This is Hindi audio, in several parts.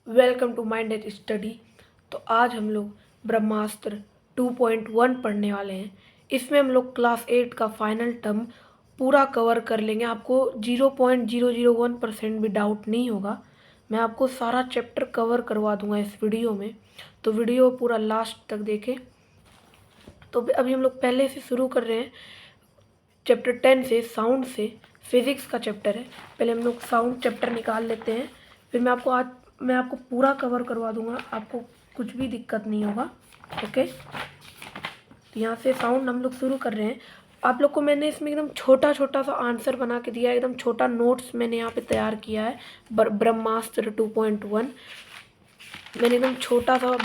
Welcome to mind study. तो आज हम लोग ब्रह्मास्त्र 2.1 पढ़ने वाले हैं। इसमें हम लोग क्लास 8 का फाइनल टर्म पूरा कवर कर लेंगे। आपको 0.001% भी डाउट नहीं होगा। मैं आपको सारा चैप्टर कवर करवा दूंगा इस वीडियो में, तो वीडियो पूरा लास्ट तक देखें। तो अभी हम लोग पहले से शुरू कर रहे हैं चैप्टर 10 से, साउंड से। फिज़िक्स का चैप्टर है। पहले हम लोग साउंड चैप्टर निकाल लेते हैं, फिर मैं आपको पूरा कवर करवा दूंगा, आपको कुछ भी दिक्कत नहीं होगा। ओके, तो यहाँ से साउंड हम लोग शुरू कर रहे हैं। आप लोग को मैंने इसमें एकदम छोटा छोटा सा आंसर बना के दिया है, एकदम छोटा नोट्स मैंने यहाँ पे तैयार किया है। ब्रह्मास्त्र 2.1 मैंने एकदम छोटा सा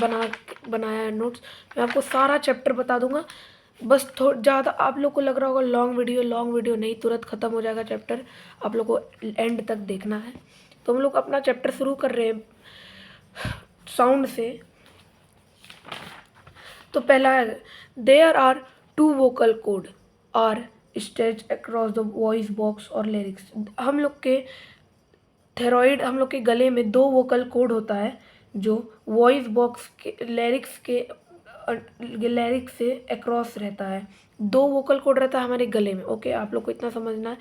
बनाया है नोट्स। मैं आपको सारा चैप्टर बता दूंगा। बस ज़्यादा आप लोग को लग रहा होगा लॉन्ग वीडियो नहीं, तुरंत ख़त्म हो जाएगा चैप्टर। आप लोग को एंड तक देखना है। तो हम लोग अपना चैप्टर शुरू कर रहे हैं साउंड से। तो पहला है, there are 2 vocal cord are stretch across the voice box और लिरिक्स। हम लोग के गले में 2 वोकल कोड होता है जो वॉइस बॉक्स के लिरिक्स से अक्रॉस रहता है। 2 वोकल कोड रहता है हमारे गले में। ओके, आप लोग को इतना समझना है।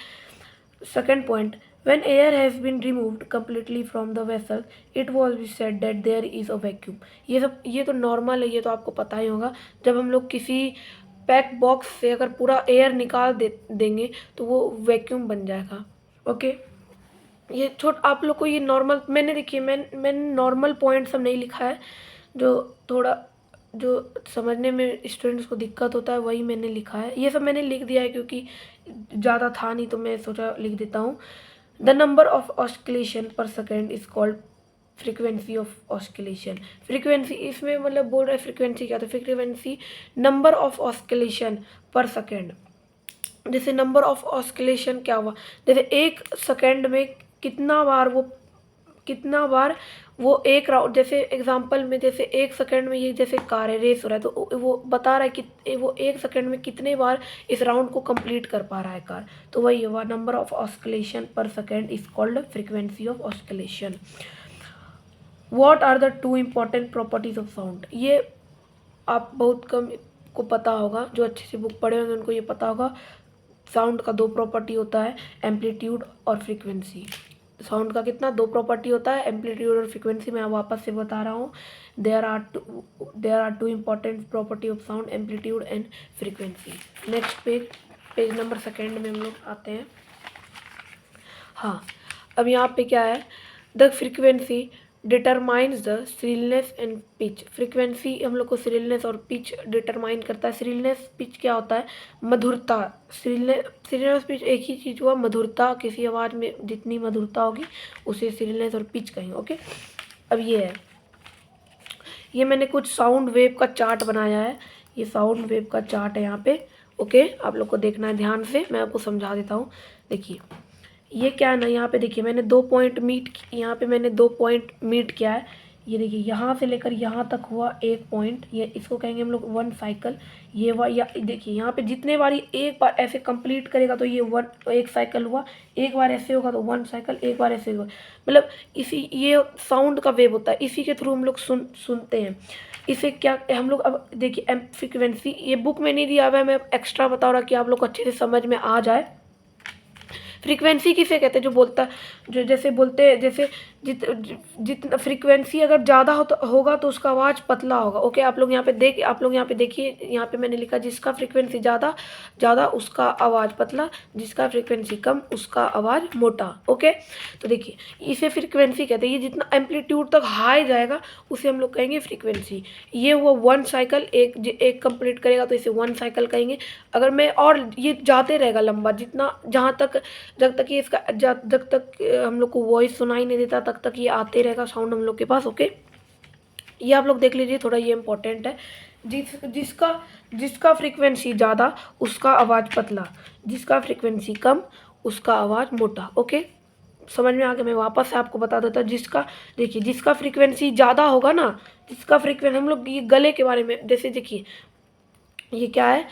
Second point, when air has been removed completely from the vessel it was said that there is a vacuum। ये तो नॉर्मल है, ये तो आपको पता ही होगा। जब हम लोग किसी पैक बॉक्स से अगर पूरा एयर निकाल देंगे तो वो वैक्यूम बन जाएगा। ओके, ये आप लोग को ये नॉर्मल, मैंने नॉर्मल पॉइंट सब नहीं लिखा है। जो समझने में स्टूडेंट्स को दिक्कत होता है वही मैंने लिखा है। ये सब मैंने लिख दिया है क्योंकि ज़्यादा था नहीं, तो मैं सोचा लिख देता हूँ। द नंबर ऑफ ऑस्किलेशन पर second is called frequency of oscillation. Frequency इसमें मतलब बोल रहा है फ्रीक्वेंसी क्या, तो फ्रीक्वेंसी नंबर ऑफ ऑस्किलेशन पर सेकेंड। जैसे नंबर ऑफ ऑस्किलेशन क्या हुआ, जैसे एक सेकेंड में कितना बार वो एक राउंड, जैसे एग्जांपल में जैसे एक सेकंड में ये जैसे कार है, रेस हो रहा है, तो वो बता रहा है कि वो एक सेकंड में कितने बार इस राउंड को कंप्लीट कर पा रहा है कार। तो वही हुआ, number of oscillation per second is called frequency of oscillation. What are the 2 important properties of sound. ये आप बहुत कम को पता होगा, जो अच्छे से बुक पढ़े होंगे उनको ये पता होगा। साउंड का 2 प्रॉपर्टी होता है, एम्पलीट्यूड और फ्रीक्वेंसी। साउंड का कितना 2 प्रॉपर्टी होता है, एम्पलीट्यूड और फ्रीक्वेंसी। मैं वापस से बता रहा हूँ, there are 2 important property of sound, amplitude and frequency. Next page number second में हम लोग आते हैं। हाँ, अब यहाँ पे क्या है, the frequency determines the shrillness and pitch. Frequency हम लोग को श्रीलनेस और पिच डिटरमाइन करता है। श्रीलनेस पिच क्या होता है, मधुरता। श्रीलनेस पिच एक ही चीज़ हुआ, मधुरता। किसी आवाज़ में जितनी मधुरता होगी उसे श्रीलनेस और पिच कहेंगे। ओके, अब ये मैंने कुछ साउंड वेव का चार्ट बनाया है। ये साउंड वेव का चार्ट है यहाँ पे। ओके, आप लोग को देखना है ध्यान से, मैं आपको समझा देता हूँ। देखिए ये क्या है ना, यहाँ पे देखिए मैंने 2 पॉइंट मीट किया है। ये देखिए यहाँ से लेकर यहाँ तक हुआ 1 पॉइंट, ये इसको कहेंगे हम लोग 1 साइकिल। ये हुआ, या देखिए यहाँ पे जितने बारी एक बार ऐसे कंप्लीट करेगा तो ये 1 साइकिल हुआ। एक बार ऐसे होगा तो 1 साइकिल, एक बार ऐसे होगा। मतलब ये साउंड का वेव होता है, इसी के थ्रू हम लोग सुनते हैं। इसे क्या हम लोग, अब देखिए फ्रीक्वेंसी ये बुक में नहीं दिया हुआ है, मैं एक्स्ट्रा बता रहा कि आप लोग को अच्छे से समझ में आ जाए। फ्रीक्वेंसी किसे कहते हैं, जो बोलता है, जो जैसे बोलते हैं, जैसे जितना फ्रीक्वेंसी अगर ज़्यादा होगा तो उसका आवाज़ पतला होगा। ओके, आप लोग यहाँ पे देखिए, यहाँ पे मैंने लिखा जिसका फ्रीक्वेंसी ज़्यादा उसका आवाज़ पतला, जिसका फ्रीक्वेंसी कम उसका आवाज़ मोटा। ओके, तो देखिए इसे फ्रीक्वेंसी कहते हैं। ये जितना एम्पलीट्यूड तक हाई जाएगा उसे हम लोग कहेंगे फ्रीक्वेंसी। ये हुआ 1 साइकिल, एक कंप्लीट करेगा तो इसे 1 साइकिल कहेंगे। अगर मैं और ये जाते रहेगा लंबा, जितना जब तक हम लोग को वॉइस सुनाई नहीं देता तब तक ये आते रहेगा साउंड हम लोग के पास। ओके, ये आप लोग देख लीजिए, थोड़ा ये इंपॉर्टेंट है। जिसका फ्रीक्वेंसी ज़्यादा उसका आवाज़ पतला, जिसका फ्रीक्वेंसी कम उसका आवाज़ मोटा। ओके, समझ में आ गया। मैं वापस से आपको बता देता हूँ। देखिए जिसका फ्रीक्वेंसी ज़्यादा होगा ना, जिसका फ्रीक्वेंसी, हम लोग ये गले के बारे में, जैसे देखिए ये क्या है,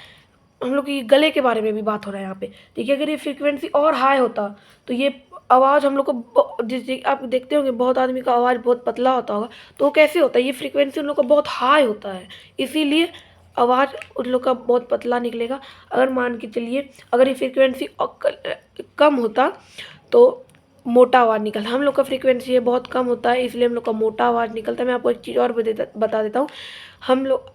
हम लोग ये गले के बारे में भी बात हो रहा है यहाँ पे। देखिए अगर ये फ्रीक्वेंसी और हाई होता तो ये आवाज़ हम लोग को जैसे आप देखते होंगे बहुत आदमी का आवाज़ बहुत पतला होता होगा, तो वो कैसे होता है, ये फ्रीक्वेंसी उन लोग का बहुत हाई होता है, इसीलिए आवाज़ उन लोग का बहुत पतला निकलेगा। अगर मान के चलिए अगर ये फ्रीक्वेंसी कम होता तो मोटा आवाज़ निकलता। हम लोग का फ्रीक्वेंसी ये बहुत कम होता है, इसलिए हम लोग का मोटा आवाज़ निकलता है। मैं आपको एक चीज़ और बता देता हूँ। हम लोग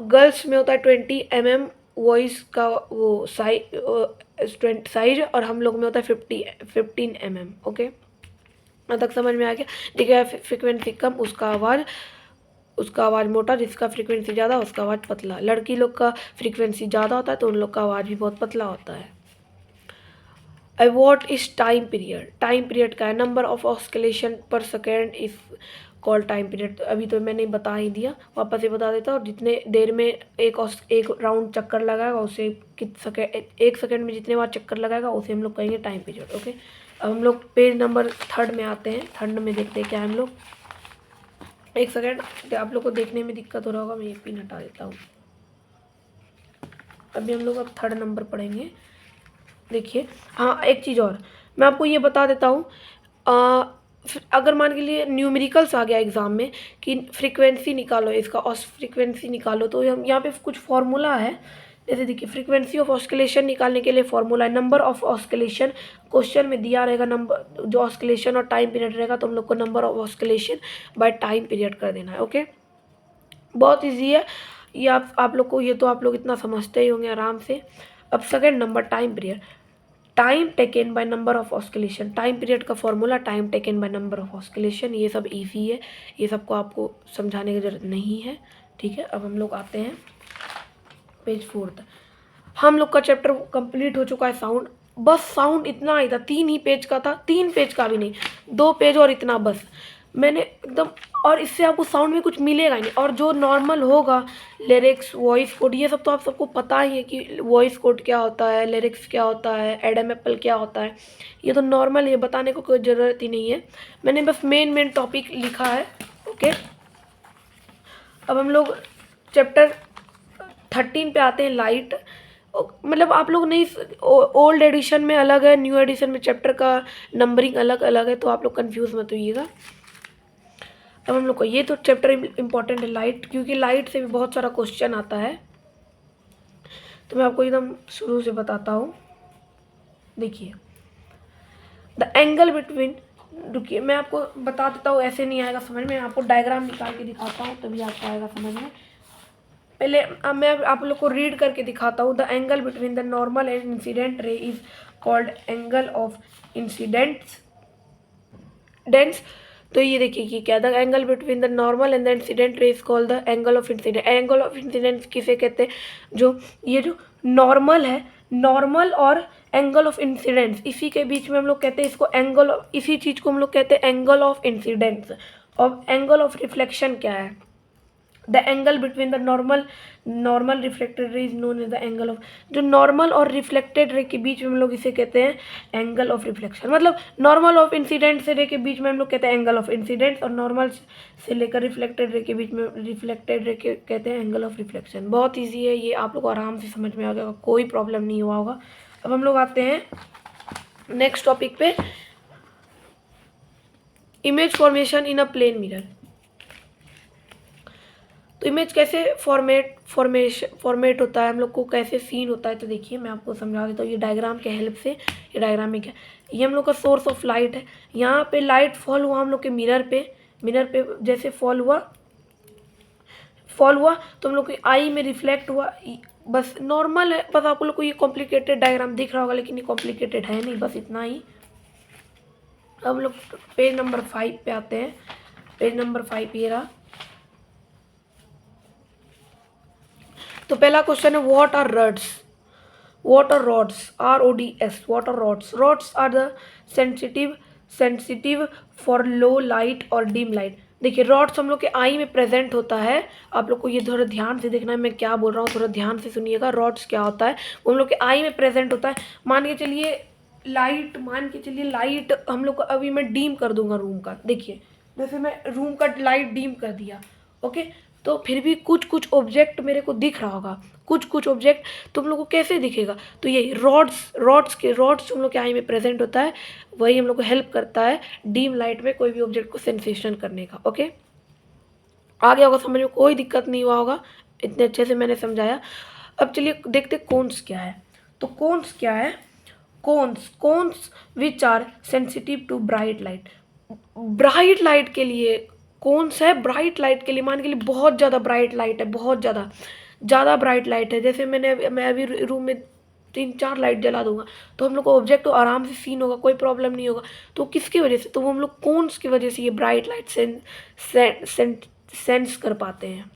गर्ल्स में होता है 20 mm वॉइस का वो साइज, और हम लोग में होता है 15 mm। ओके, यहाँ तक समझ में आ गया। देखिए फ्रीक्वेंसी कम उसका आवाज़ मोटा, जिसका फ्रीक्वेंसी ज़्यादा उसका आवाज़ पतला। लड़की लोग का फ्रीक्वेंसी ज़्यादा होता है तो उन लोग का आवाज़ भी बहुत पतला होता है। What is time period? Time period का है नंबर ऑफ ऑस्किलेशन पर second is called time period. अभी तो मैंने बता ही दिया, वापस से बता देता हूँ। जितने देर में एक राउंड चक्कर लगाएगा उसे एक सेकेंड में जितने बार चक्कर लगाएगा उसे हम लोग कहेंगे टाइम पीरियड। ओके, अब हम लोग पेज नंबर 3 में आते हैं। 3 में देखते हैं क्या है हम लोग। एक सेकेंड, आप लोग को देखने में दिक्कत हो रहा होगा, मैं एक पिन हटा देता हूँ। अभी हम लोग अब 3 नंबर पढ़ेंगे। देखिए, हाँ एक चीज़ और मैं आपको ये बता देता हूँ। अगर मान के लिए न्यूमेरिकल्स आ गया एग्ज़ाम में कि फ्रीक्वेंसी निकालो इसका, और फ्रीक्वेंसी निकालो, तो हम यहाँ पे कुछ फार्मूला है। जैसे देखिए, फ्रीक्वेंसी ऑफ ऑस्किलेशन निकालने के लिए फार्मूला है नंबर ऑफ ऑस्किलेशन। क्वेश्चन में दिया रहेगा नंबर, जो ऑस्किलेशन और टाइम पीरियड रहेगा, तो हम लोग को number of oscillation by time period कर देना है। ओके, बहुत ईजी है ये। आप लोग को ये तो आप लोग इतना समझते ही होंगे आराम से। अब second number time period, time taken by number of oscillation. Time period का formula time taken by number of oscillation. ये सब इजी है, ये सबको आपको समझाने की ज़रूरत नहीं है। ठीक है, अब हम लोग आते हैं पेज 4 तक। हम लोग का चैप्टर कंप्लीट हो चुका है साउंड। बस साउंड इतना ही था, 3 ही पेज का था, 3 पेज का भी नहीं, 2 पेज और इतना बस मैंने एकदम। और इससे आपको साउंड में कुछ मिलेगा ही नहीं। और जो नॉर्मल होगा लिरिक्स, वॉइस कोड, ये सब तो आप सबको पता ही है कि वॉइस कोड क्या होता है, लिरिक्स क्या होता है, एडम एप्पल क्या होता है। ये तो नॉर्मल है, बताने को कोई ज़रूरत ही नहीं है। मैंने बस मेन टॉपिक लिखा है। ओके, अब हम लोग चैप्टर 13 पे आते हैं, लाइट। मतलब आप लोग नहीं, ओल्ड एडिशन में अलग है, न्यू एडिशन में चैप्टर का नंबरिंग अलग अलग है, तो आप लोग कंफ्यूज मत होइएगा। अब हम लोग को ये तो चैप्टर इम्पॉर्टेंट है लाइट, क्योंकि लाइट से भी बहुत सारा क्वेश्चन आता है। तो मैं आपको एकदम शुरू से बताता हूँ। देखिए, द एंगल बिटवीन, रुकिए मैं आपको बता देता हूँ, ऐसे नहीं आएगा समझ में। आपको डायग्राम निकाल के दिखाता हूँ तभी आपको आएगा समझ में। पहले मैं आप लोग को रीड करके दिखाता हूँ। The angle between the normal and incident ray is called angle of incidents. तो ये देखिए कि क्या, the angle between the normal and the incident ray is called the angle of incident. Angle of incident किसे कहते हैं? जो नॉर्मल है, नॉर्मल और एंगल ऑफ इंसिडेंस, इसी के बीच में हम लोग कहते हैं इसको एंगल, इसी चीज़ को हम लोग कहते हैं एंगल ऑफ इंसिडेंस। और एंगल ऑफ रिफ्लेक्शन क्या है? The angle between the normal reflected ray is known as the angle of. जो नॉर्मल और रिफ्लेक्टेड रे के बीच में हम लोग इसे कहते हैं एंगल ऑफ रिफ्लेक्शन। मतलब नॉर्मल ऑफ इंसिडेंट से रे के बीच में हम लोग कहते हैं एंगल ऑफ इंसिडेंट, और नॉर्मल से लेकर रिफ्लेक्टेड रे के बीच में रिफ्लेक्टेड रे के कहते हैं एंगल ऑफ रिफ्लेक्शन। बहुत ईजी है ये, आप लोग को आराम से समझ में आ गया, कोई प्रॉब्लम नहीं हुआ होगा। अब हम लोग आते हैं नेक्स्ट टॉपिक पे, image formation in a plane mirror. तो इमेज कैसे फॉर्मेट होता है, हम लोग को कैसे सीन होता है, तो देखिए मैं आपको समझा देता हूँ ये डायग्राम के हेल्प से। ये डायग्राम में क्या, ये हम लोग का सोर्स ऑफ लाइट है। यहाँ पे लाइट फॉल हुआ हम लोग के मिरर पे जैसे फॉल हुआ तो हम लोग की आई में रिफ्लेक्ट हुआ। बस नॉर्मल है, बस आप लोग को ये कॉम्प्लिकेटेड डायग्राम दिख रहा होगा, लेकिन ये कॉम्प्लिकेटेड है नहीं, बस इतना ही। अब हम लोग पेज नंबर 5 पे आते हैं। पेज नंबर 5 ये रहा। तो पहला क्वेश्चन है, what are rods? RODS, what are rods? Rods are the sensitive for low light और डिम लाइट। देखिए, रॉड्स हम लोग के आई में प्रेजेंट होता है। आप लोग को ये थोड़ा ध्यान से देखना है मैं क्या बोल रहा हूँ, थोड़ा ध्यान से सुनिएगा। रॉड्स क्या होता है, वो हम लोग के आई में प्रेजेंट होता है। मान के चलिए लाइट हम लोग को, अभी मैं डीम कर दूंगा रूम का। देखिए, जैसे मैं रूम का लाइट डीम कर दिया, ओके, तो फिर भी कुछ कुछ ऑब्जेक्ट मेरे को दिख रहा होगा, कुछ कुछ ऑब्जेक्ट तुम लोग को कैसे दिखेगा? तो ये रॉड्स हम लोग के आई में प्रेजेंट होता है, वही हम लोग को हेल्प करता है डीम लाइट में कोई भी ऑब्जेक्ट को सेंसेशन करने का। ओके, आ गया होगा समझ में, कोई दिक्कत नहीं हुआ होगा, इतने अच्छे से मैंने समझाया। अब चलिए देखते कोन्स क्या है। तो कोन्स क्या है? Cones which are sensitive to bright light. Bright light के लिए कोन्स है, ब्राइट लाइट के लिए, मान के लिए बहुत ज़्यादा ब्राइट लाइट है, बहुत ज़्यादा मैं ब्राइट लाइट है, जैसे मैं अभी रूम में 3-4 लाइट जला दूंगा तो हम लोग को ऑब्जेक्ट तो आराम से सीन होगा, कोई प्रॉब्लम नहीं होगा। तो किसकी वजह से? तो वो हम लोग कोन्स की वजह से ये ब्राइट लाइट सेंस कर पाते हैं।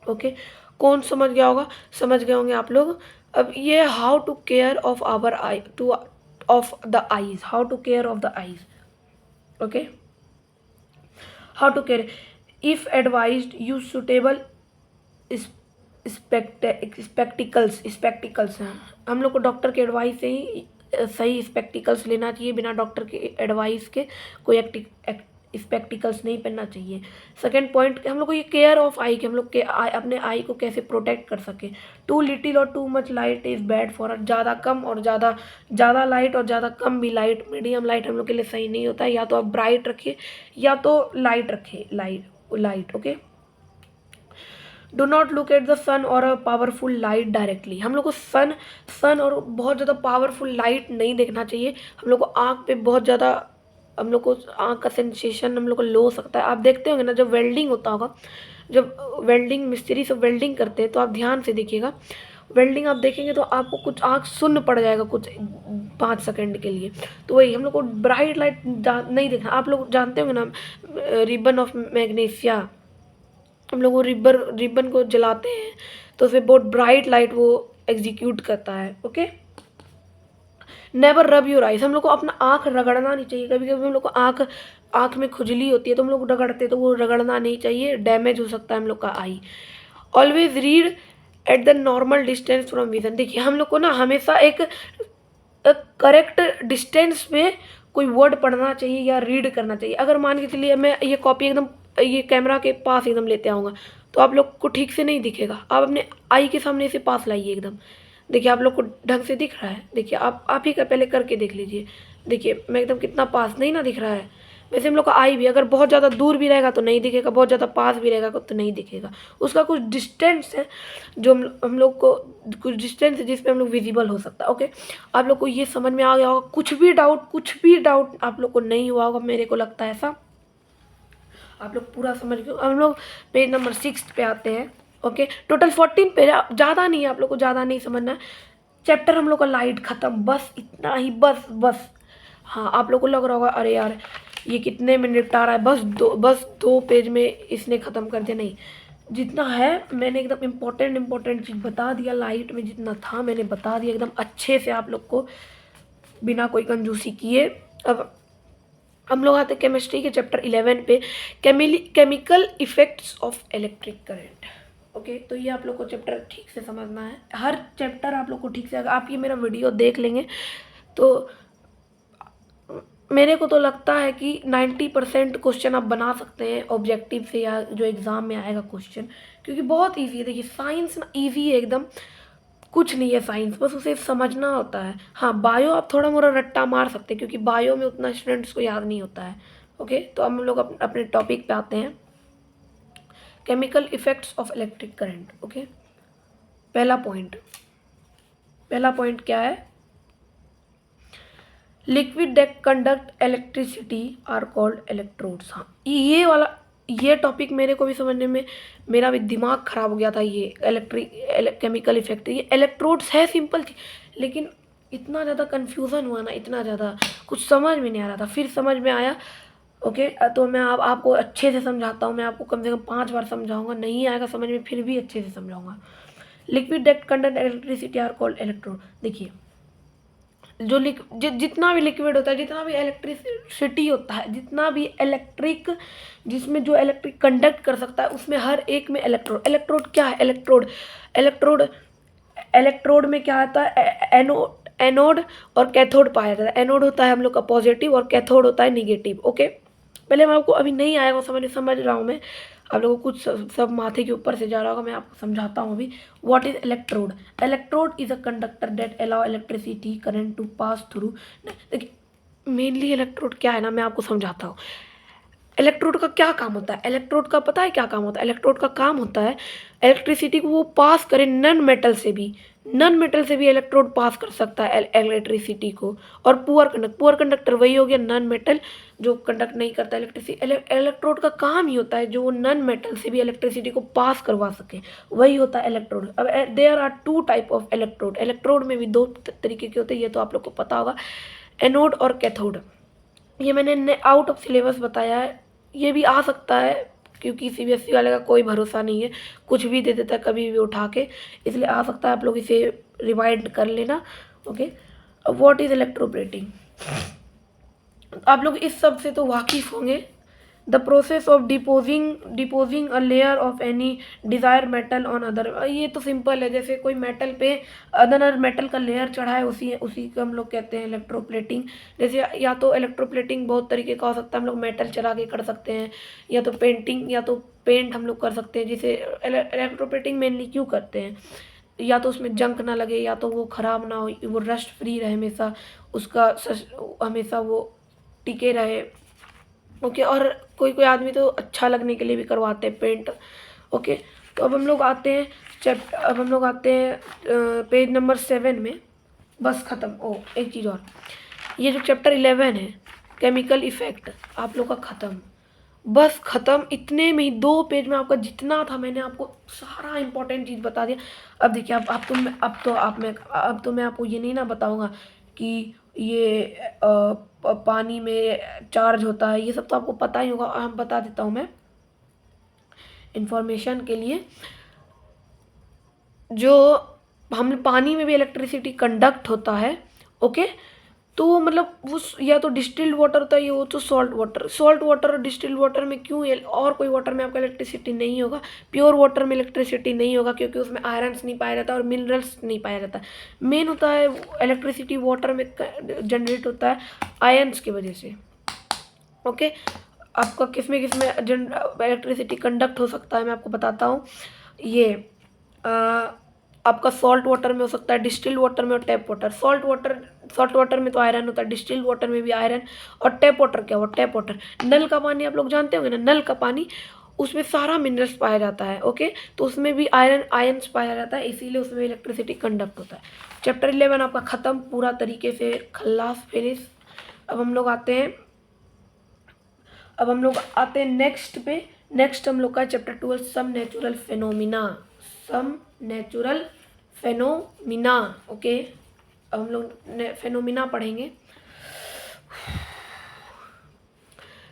ओके, कौन समझ गया होगा? समझ गए होंगे आप लोग। अब ये how to care of our eye to of the eyes, how to care of the eyes. Okay, how to care, if advised use suitable spectacles हैं। हम लोग को डॉक्टर के एडवाइस से ही सही स्पेक्टिकल्स लेना चाहिए, बिना डॉक्टर के एडवाइस के कोई स्पेक्टिकल्स नहीं पहनना चाहिए। सेकेंड पॉइंट, हम लोग को ये केयर ऑफ आई, कि हम लोग के अपने आई को कैसे प्रोटेक्ट कर सके। टू लिटिल और too much light is bad for us. ज़्यादा कम और ज़्यादा लाइट और ज़्यादा कम भी लाइट, मीडियम लाइट हम लोग के लिए सही नहीं होता है। या तो आप ब्राइट रखिए या तो लाइट रखिए, light. Okay, do not look at the sun और अ पावरफुल लाइट डायरेक्टली। हम लोग को सन और बहुत ज़्यादा पावरफुल लाइट नहीं देखना चाहिए। हम लोग को आँख पे बहुत ज़्यादा, हम लोग को आँख का सेंसेशन हम लोग को लो हो सकता है। आप देखते होंगे ना, जब वेल्डिंग होता होगा, जब वेल्डिंग मिस्त्री सब वेल्डिंग करते हैं तो आप ध्यान से देखिएगा, वेल्डिंग आप देखेंगे तो आपको कुछ आँख सुन्न पड़ जाएगा कुछ 5 सेकंड के लिए। तो वही हम लोग को ब्राइट लाइट नहीं देखना। आप लोग जानते होंगे ना, रिबन ऑफ मैग्नीशिया, हम लोग वो रिबन को जलाते हैं तो फिर बहुत ब्राइट लाइट वो एग्जीक्यूट करता है। Okay, never rub your eyes. हम लोग को अपना आँख रगड़ना नहीं चाहिए। कभी कभी हम लोग को आँख में खुजली होती है तो हम लोग रगड़ते, तो वो रगड़ना नहीं चाहिए, डैमेज हो सकता है हम लोग का eye. Always read at the normal distance from vision. देखिए, हम लोग को ना हमेशा एक करेक्ट डिस्टेंस में कोई वर्ड पढ़ना चाहिए या रीड करना चाहिए। अगर मान के चलिए मैं ये कॉपी एकदम ये कैमरा के पास एकदम लेते आऊँगा तो आप लोग को ठीक से नहीं दिखेगा। आप अपने आई के सामने से पास लाइए एकदम, देखिए आप लोग को ढंग से दिख रहा है। देखिए आप ही का पहले करके देख लीजिए। देखिए मैं एकदम कितना पास, नहीं ना दिख रहा है? वैसे हम लोग का आई भी अगर बहुत ज़्यादा दूर भी रहेगा तो नहीं दिखेगा, बहुत ज़्यादा पास भी रहेगा तो नहीं दिखेगा। उसका कुछ डिस्टेंस है जो हम लोग को कुछ डिस्टेंस है जिस पे हम लोग विजिबल हो सकता है। ओके, आप लोग को ये समझ में आ गया होगा? कुछ भी डाउट आप लोग को नहीं हुआ होगा, मेरे को लगता है ऐसा। आप लोग पूरा समझ गए। हम लोग पेज नंबर 6 पे आते हैं। ओके, टोटल 14 पेज, ज़्यादा नहीं है, आप लोग को ज़्यादा नहीं समझना है। चैप्टर हम लोग का लाइट ख़त्म, बस इतना ही, बस। हाँ, आप लोग को लग रहा होगा अरे यार ये कितने में निपटा रहा है, बस दो पेज में इसने ख़त्म कर दिया। नहीं, जितना है मैंने एकदम इम्पोर्टेंट चीज़ बता दिया। लाइट में जितना था मैंने बता दिया एकदम अच्छे से आप लोग को, बिना कोई कंजूसी किए। अब हम लोग आते हैं केमिस्ट्री के चैप्टर 11 पे, chemical effects of electric current. Okay, तो ये आप लोग को चैप्टर ठीक से समझना है। हर चैप्टर आप लोग को ठीक से, अगर आप ये मेरा वीडियो देख लेंगे तो मेरे को तो लगता है कि 90% क्वेश्चन आप बना सकते हैं ऑब्जेक्टिव से, या जो एग्ज़ाम में आएगा क्वेश्चन, क्योंकि बहुत ईजी है। देखिए साइंस ना ईजी है एकदम, कुछ नहीं है साइंस, बस उसे समझना होता है। हाँ, बायो आप थोड़ा मोड़ा रट्टा मार सकते हैं क्योंकि बायो में उतना स्टूडेंट्स को याद नहीं होता है। ओके, तो अब हम लोग अपने टॉपिक पे आते हैं, chemical effects of electric current. Okay, पहला पॉइंट क्या है? Liquid that conduct electricity are called electrodes. हाँ, ये टॉपिक मेरे को भी समझने में मेरा भी दिमाग ख़राब हो गया था। ये केमिकल इफेक्ट, ये इलेक्ट्रोड्स है सिंपल थी, लेकिन इतना ज़्यादा कन्फ्यूज़न हुआ ना, इतना ज़्यादा कुछ समझ में नहीं आ रहा था, फिर समझ में आया। ओके, तो मैं आपको अच्छे से समझाता हूँ। मैं आपको कम से कम 5 बार समझाऊंगा, नहीं आएगा समझ में फिर भी अच्छे से समझाऊंगा। Liquid that conduct electricity are called electrode. देखिए जो जितना भी लिक्विड होता है, जितना भी इलेक्ट्रिसिटी होता है, जितना भी इलेक्ट्रिक, जिसमें जो इलेक्ट्रिक कंडक्ट कर सकता है, उसमें हर एक में इलेक्ट्रोड क्या है? इलेक्ट्रोड में क्या आता है? एनोड और कैथोड पाया जाता है। एनोड होता है हम लोग का पॉजिटिव और कैथोड होता है निगेटिव। ओके, पहले मैं आपको अभी नहीं आएगा समझ रहा हूँ मैं, आप लोगों को कुछ सब माथे के ऊपर से जा रहा होगा, मैं आपको समझाता हूँ अभी। What is electrode? Electrode is a conductor that allow electricity current to pass through. देखिए मेनली इलेक्ट्रोड क्या है ना, मैं आपको समझाता हूँ। इलेक्ट्रोड का क्या काम होता है? इलेक्ट्रोड का पता है क्या काम होता है? इलेक्ट्रोड का काम होता है इलेक्ट्रिसिटी को वो पास करे नन मेटल से भी इलेक्ट्रोड पास कर सकता है इलेक्ट्रिसिटी को। और पुअर कंडक्टर वही हो गया नन मेटल जो कंडक्ट नहीं करता इलेक्ट्रिसिटी। इलेक्ट्रोड का काम ही होता है जो वो नन मेटल से भी इलेक्ट्रिसिटी को पास करवा सके, वही होता है इलेक्ट्रोड। अब there are two type of electrode. Electrode में भी दो तरीके के होते हैं, ये तो आप लोग को पता होगा, एनोड और कैथोड। ये मैंने आउट ऑफ सिलेबस बताया है, ये भी आ सकता है क्योंकि सीबीएसई वाले का कोई भरोसा नहीं है, कुछ भी दे देता है कभी भी उठा के, इसलिए आ सकता है आप लोग इसे रिवाइंड कर लेना। ओके, अब व्हाट इज इलेक्ट्रोप्लेटिंग? आप लोग इस सब से तो वाकिफ होंगे। The process of depositing a layer of any desire metal on other. ये तो सिंपल है, जैसे कोई मेटल पे अदर मेटल का लेयर चढ़ा है, उसी उसी को हम लोग कहते हैं इलेक्ट्रोप्लेटिंग। जैसे या तो इलेक्ट्रोप्लेटिंग बहुत तरीके का हो सकता है, हम लोग मेटल चला के कर सकते हैं, या तो पेंटिंग या तो पेंट हम लोग कर सकते हैं। जैसे इलेक्ट्रोप्लेटिंग मेनली क्यों करते हैं, या तो उसमें जंक ना लगे, या तो वो ख़राब ना हो, वो रस्ट फ्री रहे हमेशा, उसका हमेशा वो टिके रहे। ओके, और कोई कोई आदमी तो अच्छा लगने के लिए भी करवाते हैं पेंट। ओके, तो अब हम लोग आते हैं पेज नंबर 7 में। बस ख़त्म। ओ एक चीज़ और, ये जो चैप्टर 11 है केमिकल इफ़ेक्ट, आप लोग का ख़त्म, बस ख़त्म। इतने में ही 2 पेज में आपका जितना था मैंने आपको सारा इंपॉर्टेंट चीज़ बता दिया। अब देखिए अब तो मैं आपको ये नहीं ना बताऊँगा कि ये पानी में चार्ज होता है, ये सब तो आपको पता ही होगा। हम बता देता हूँ मैं इंफॉर्मेशन के लिए। जो हम पानी में भी इलेक्ट्रिसिटी कंडक्ट होता है। ओके, तो मतलब वो या तो डिस्टिल्ड वाटर होता है, ये हो तो सॉल्ट वाटर और डिस्टिल्ड वाटर में क्यों और कोई वाटर में आपका इलेक्ट्रिसिटी नहीं होगा, प्योर वाटर में इलेक्ट्रिसिटी नहीं होगा क्योंकि उसमें आयरन्स नहीं पाया जाता और मिनरल्स नहीं पाया जाता। मेन होता है इलेक्ट्रिसिटी वाटर में जनरेट होता है आयन्स की वजह से। ओके, आपका किस में इलेक्ट्रिसिटी कंडक्ट हो सकता है मैं आपको बताता हूँ। ये आपका सॉल्ट वाटर में हो सकता है, डिस्टिल्ड वाटर में और टैप वाटर। सॉल्ट वाटर में तो आयरन होता है, डिस्टिल्ड वाटर में भी आयरन। और टैप वाटर क्या हुआ? टैप वाटर नल का पानी आप लोग जानते होंगे ना, नल का पानी, उसमें सारा मिनरल्स पाया जाता है। ओके, तो उसमें भी आयन्स पाया जाता है, इसीलिए उसमें इलेक्ट्रिसिटी कंडक्ट होता है। चैप्टर 11 आपका ख़त्म पूरा तरीके से, खल्लास फिनिश। अब हम लोग आते हैं नेक्स्ट पे। नेक्स्ट हम लोग का चैप्टर 12 सम नेचुरल फेनोमिना। ओके, अब हम लोग फेनोमिना पढ़ेंगे।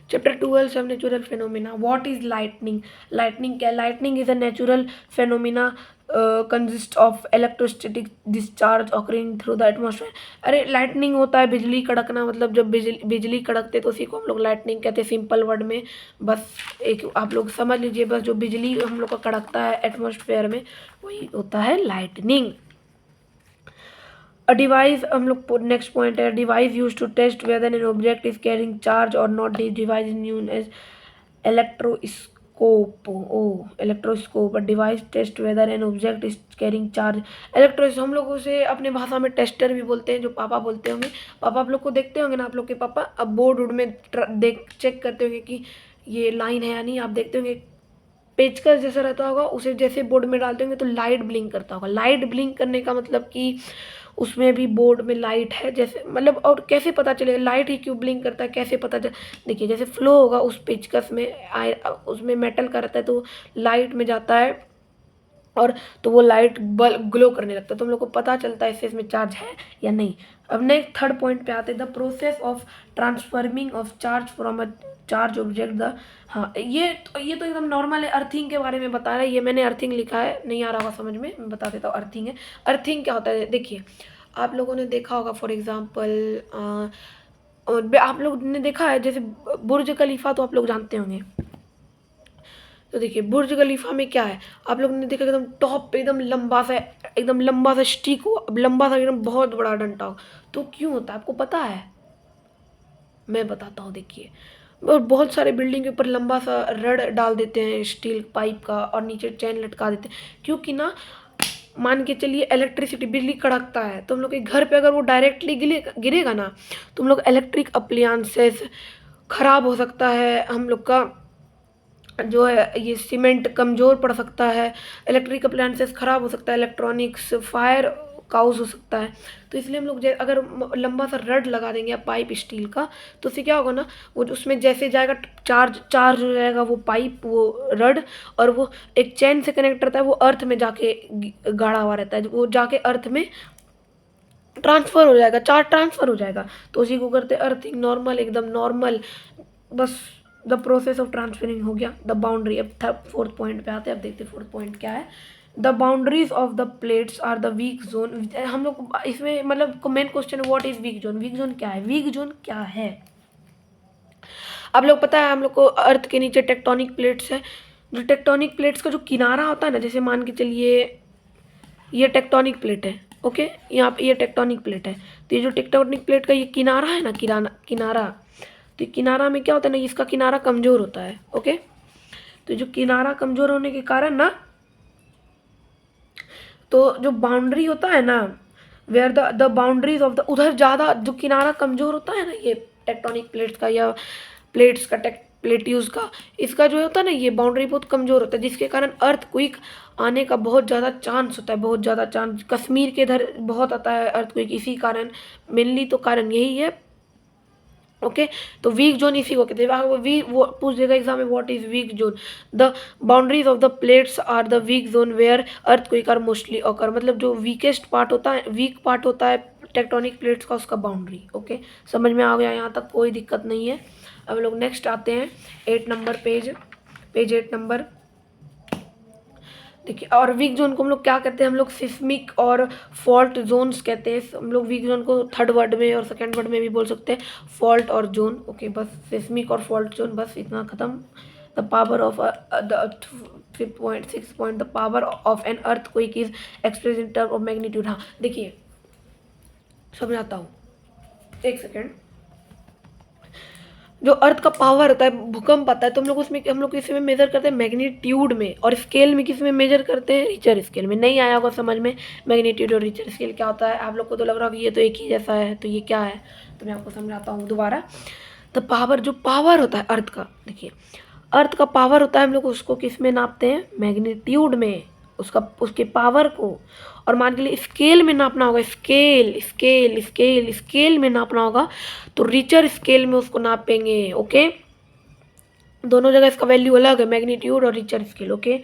Chapter 12 some natural phenomena. What is lightning? Lightning क्या? Lightning is a natural phenomena consist of electrostatic discharge occurring through the atmosphere. अरे लाइटनिंग होता है बिजली कड़कना, मतलब जब बिजली कड़कते तो उसी को हम लोग लाइटनिंग कहते हैं सिंपल वर्ड में। बस एक आप लोग समझ लीजिए, बस जो बिजली हम लोग का कड़कता है एटमॉस्फेयर में वही होता है लाइटनिंग। अ डिवाइस, हम लोग नेक्स्ट पॉइंट है, device use to test whether an object is carrying charge or not. This device is known as electroscope. Oh electroscope, a device test whether an object is carrying charge. हम लोग उसे अपने भाषा में टेस्टर भी बोलते हैं, जो पापा बोलते होंगे। पापा आप लोग को देखते होंगे ना, आप लोग के पापा अब बोर्ड वोर्ड में चेक करते होंगे कि ये लाइन है या नहीं। आप देखते होंगे पेचकस जैसा रहता होगा, उसे जैसे बोर्ड में डालते होंगे तो लाइट ब्लिंक करता होगा। लाइट ब्लिंक करने का मतलब कि उसमें भी बोर्ड में लाइट है, जैसे मतलब। और कैसे पता चलेगा लाइट ही क्यों ब्लिंक करता है, कैसे पता चल? देखिए जैसे फ्लो होगा उस पेचकस में, उसमें मेटल का रहता है तो लाइट में जाता है और तो वो लाइट ग्लो करने लगता है, तो हम लोग को पता चलता है इससे इसमें चार्ज है या नहीं। अब नेक्स्ट थर्ड पॉइंट पे आते हैं, the process of transferring of charge from a charge object. The हाँ, ये तो एकदम नॉर्मल है, अर्थिंग के बारे में बता रहा है। ये मैंने अर्थिंग लिखा है, नहीं आ रहा होगा समझ में, मैं बता देता हूँ अर्थिंग है। अर्थिंग क्या होता है? देखिए आप लोगों ने देखा होगा फॉर एग्जाम्पल, आप लोग ने देखा है जैसे बुर्ज खलीफा, तो आप लोग जानते होंगे। तो देखिए बुर्ज खलीफा में क्या है, आप लोगों ने देखा एकदम टॉप पे एकदम लंबा सा स्टिक हो, लंबा सा एकदम बहुत बड़ा डंडा हो। तो क्यों होता है आपको पता है? मैं बताता हूँ। देखिए और बहुत सारे बिल्डिंग के ऊपर लंबा सा रड डाल देते हैं स्टील पाइप का और नीचे चैन लटका देते हैं, क्योंकि ना मान के चलिए इलेक्ट्रिसिटी बिजली कड़कता है तो हम लोग के घर पे अगर वो डायरेक्टली गिरेगा ना तो हम लोग इलेक्ट्रिक अप्लायंसेस खराब हो सकता है, हम लोग का जो है ये सीमेंट कमज़ोर पड़ सकता है, इलेक्ट्रिक अप्लायंसेस ख़राब हो सकता है, इलेक्ट्रॉनिक्स फायर काउज हो सकता है। तो इसलिए हम लोग अगर लंबा सा रड लगा देंगे या पाइप स्टील का तो उससे क्या होगा ना, वो उसमें जैसे जाएगा चार्ज चार्ज हो जाएगा वो पाइप वो रड, और वो एक चैन से कनेक्ट रहता है, वो अर्थ में जाके गाड़ा हुआ रहता है, वो जाके अर्थ में ट्रांसफ़र हो जाएगा, चार्ज ट्रांसफ़र हो जाएगा। तो उसी को करते अर्थिंग, नॉर्मल एकदम नॉर्मल, बस द प्रोसेस ऑफ ट्रांसफरिंग हो गया। द बाउंड्री, अब फोर्थ पॉइंट पे आते हैं, अब देखते हैं फोर्थ पॉइंट क्या है। The boundaries of the plates are the weak zone. हम लोग इसमें मतलब main question what is weak zone, weak zone क्या है, वीक जोन क्या है। आप लोग पता है हम लोग को अर्थ के नीचे टेक्टोनिक प्लेट्स है, जो टेक्टोनिक प्लेट्स का जो किनारा होता है ना, जैसे मान के चलिए ये टेक्टोनिक प्लेट है, ओके, यहाँ पे ये टेक्टोनिक प्लेट है, तो ये जो टेक्टोनिक प्लेट का ये किनारा है ना, किनारा, तो किनारा में क्या होता है ना, इसका किनारा कमज़ोर होता है, ओके। तो जो किनारा कमज़ोर होने के कारण ना, तो जो बाउंड्री होता है ना, where the boundaries of the, उधर ज़्यादा जो किनारा कमज़ोर होता है ना, ये टेक्टोनिक प्लेट्स का या प्लेट्स का प्लेट्यूज का, इसका जो होता है ना ये बाउंड्री बहुत कमज़ोर होता है, जिसके कारण अर्थ क्विक आने का बहुत ज़्यादा चांस होता है, बहुत ज़्यादा चांस। कश्मीर के इधर बहुत आता है अर्थ क्विक, इसी कारण मेनली तो कारण यही है, ओके। तो वीक जोन इसी को कहते हैं। वो पूछ देगा एग्जाम में what is weak zone, the boundaries of the plates are the weak zone where earthquake are mostly occur, मतलब जो वीकेस्ट पार्ट होता है, वीक पार्ट होता है टेक्टोनिक प्लेट्स का, उसका बाउंड्री, ओके। समझ में आ गया, यहाँ तक कोई दिक्कत नहीं है। अब लोग नेक्स्ट आते हैं 8 नंबर पेज 8 नंबर, देखिए। और वीक जोन को हम लोग क्या कहते हैं, हम लोग सिस्मिक और फॉल्ट जोन्स कहते हैं। हम लोग वीक जोन को थर्ड वर्ड में और सेकंड वर्ड में भी बोल सकते हैं, फॉल्ट और जोन, ओके। बस सिस्मिक और फॉल्ट जोन, बस इतना खत्म। The power of the 6 point, the power of an earthquake is express in term of magnitude. हाँ देखिए समझाता हूँ, एक सेकेंड। जो अर्थ का पावर होता है, भूकंप आता है, तो हम लोग किस में मेजर करते हैं, मैग्नीट्यूड में, और स्केल में किस में मेजर करते हैं, रिचर स्केल में। नहीं आया होगा समझ में मैग्नीट्यूड और रिचर स्केल क्या होता है, आप लोग को तो लग रहा होगा ये तो एक ही जैसा है, तो ये क्या है, तो मैं आपको समझाता हूँ दोबारा। तो पावर, जो पावर होता है अर्थ का, देखिए अर्थ का पावर होता है, हम लोग उसको किस में नापते हैं, मैग्नीट्यूड में, उसके पावर को। और मान के लिए स्केल में नापना होगा, स्केल में नापना होगा, तो रिचर स्केल में उसको नापेंगे, ओके। दोनों जगह इसका वैल्यू अलग है, मैग्नीट्यूड और रिचर स्केल, ओके।